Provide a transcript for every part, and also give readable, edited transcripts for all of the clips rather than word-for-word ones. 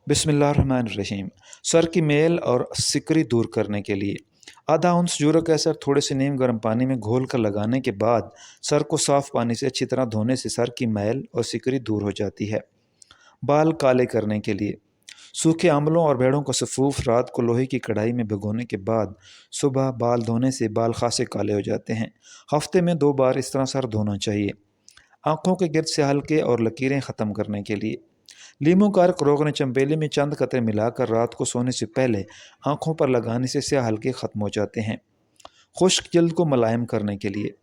बिस्मिल्लाहिर्रहमानिर्रहीम। सर की मेल और सिकरी दूर करने के लिए आधा औंस यूरिक एसिड थोड़े से नीम गर्म पानी में घोल कर लगाने के बाद सर को साफ़ पानी से अच्छी तरह धोने से सर की मैल और सिकरी दूर हो जाती है। बाल काले करने के लिए सूखे आंवलों और बेड़ों का सफ़ूफ रात को लोहे की कढ़ाई में भिगोने के बाद सुबह बाल धोने से बाल खासे काले हो जाते हैं। हफ्ते में 2 बार इस तरह सर धोना चाहिए। आँखों के गिर्द से हल्के और लकीरें ख़त्म करने के लिए लीमू का अर्क रोगन चंबेली में चंद कतरे मिलाकर रात को सोने से पहले आँखों पर लगाने से स्याह हल्के ख़त्म हो जाते हैं। खुश्क जल्द को मुलायम करने के लिए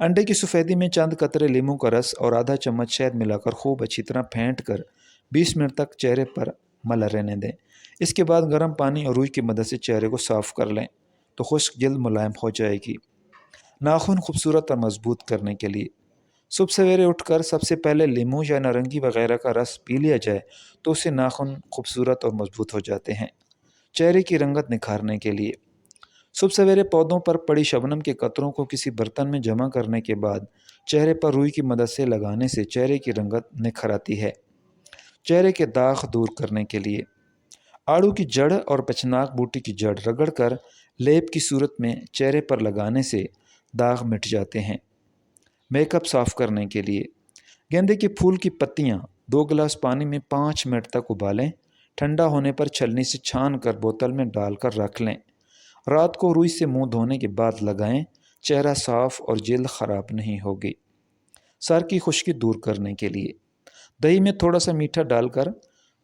अंडे की सफ़ेदी में चंद कतरे लीमू का रस और आधा चम्मच शहद मिलाकर खूब अच्छी तरह फेंट कर 20 मिनट तक चेहरे पर मला रहने दें। इसके बाद गर्म पानी और रुई की मदद से चेहरे को साफ़ कर लें तो खुश्क जल्द मुलायम हो जाएगी। नाखून खूबसूरत और मजबूत करने के लिए सुबह सवेरे उठकर सबसे पहले लीमू या नारंगी वगैरह का रस पी लिया जाए तो उससे नाखून खूबसूरत और मजबूत हो जाते हैं। चेहरे की रंगत निखारने के लिए सुबह सवेरे पौधों पर पड़ी शबनम के कतरों को किसी बर्तन में जमा करने के बाद चेहरे पर रुई की मदद से लगाने से चेहरे की रंगत निखर आती है। चेहरे के दाग दूर करने के लिए आड़ू की जड़ और पचनाक बूटी की जड़ रगड़कर लेप की सूरत में चेहरे पर लगाने से दाग मिट जाते हैं। मेकअप साफ़ करने के लिए गेंदे के फूल की पत्तियाँ 2 गिलास पानी में 5 मिनट तक उबालें। ठंडा होने पर छलनी से छान कर बोतल में डालकर रख लें। रात को रुई से मुंह धोने के बाद लगाएं। चेहरा साफ़ और जल्द ख़राब नहीं होगी। सर की खुश्की दूर करने के लिए दही में थोड़ा सा मीठा डालकर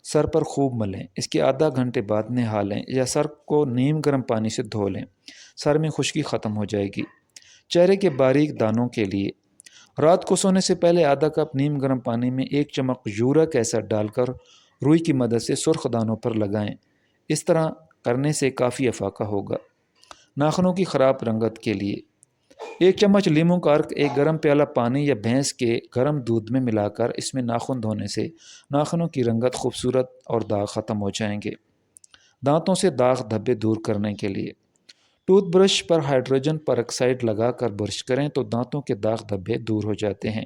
सर पर खूब मलें। इसके आधा घंटे बाद नहा लें या सर को नीम गर्म पानी से धो लें। सर में खुश्की ख़त्म हो जाएगी। चेहरे के बारीक दानों के लिए रात को सोने से पहले आधा कप नीम गर्म पानी में 1 चम्मच यूरिक एसिड डालकर रुई की मदद से सुर्ख दानों पर लगाएं। इस तरह करने से काफ़ी अफाका होगा। नाखूनों की ख़राब रंगत के लिए 1 चम्मच लीमू का अर्क एक गर्म प्याला पानी या भैंस के गर्म दूध में मिलाकर इसमें नाखून धोने से नाखूनों की रंगत खूबसूरत और दाग ख़त्म हो जाएंगे। दांतों से दाग धब्बे दूर करने के लिए टूथ ब्रश पर हाइड्रोजन परऑक्साइड लगाकर ब्रश करें तो दांतों के दाग धब्बे दूर हो जाते हैं।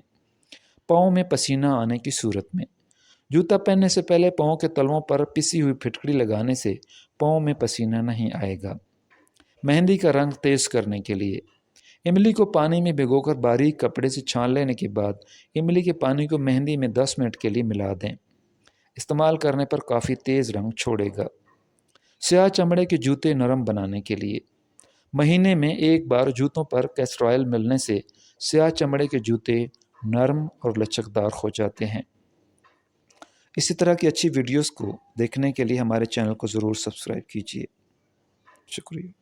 पाँव में पसीना आने की सूरत में जूता पहनने से पहले पाँव के तलवों पर पिसी हुई फिटकड़ी लगाने से पाँव में पसीना नहीं आएगा। मेहंदी का रंग तेज़ करने के लिए इमली को पानी में भिगोकर बारीक कपड़े से छान लेने के बाद इमली के पानी को मेहंदी में 10 मिनट के लिए मिला दें। इस्तेमाल करने पर काफ़ी तेज़ रंग छोड़ेगा। स्याह चमड़े के जूते नरम बनाने के लिए महीने में 1 बार जूतों पर कैस्टर ऑयल मिलने से स्याह चमड़े के जूते नरम और लचकदार हो जाते हैं। इसी तरह की अच्छी वीडियोस को देखने के लिए हमारे चैनल को ज़रूर सब्सक्राइब कीजिए। शुक्रिया।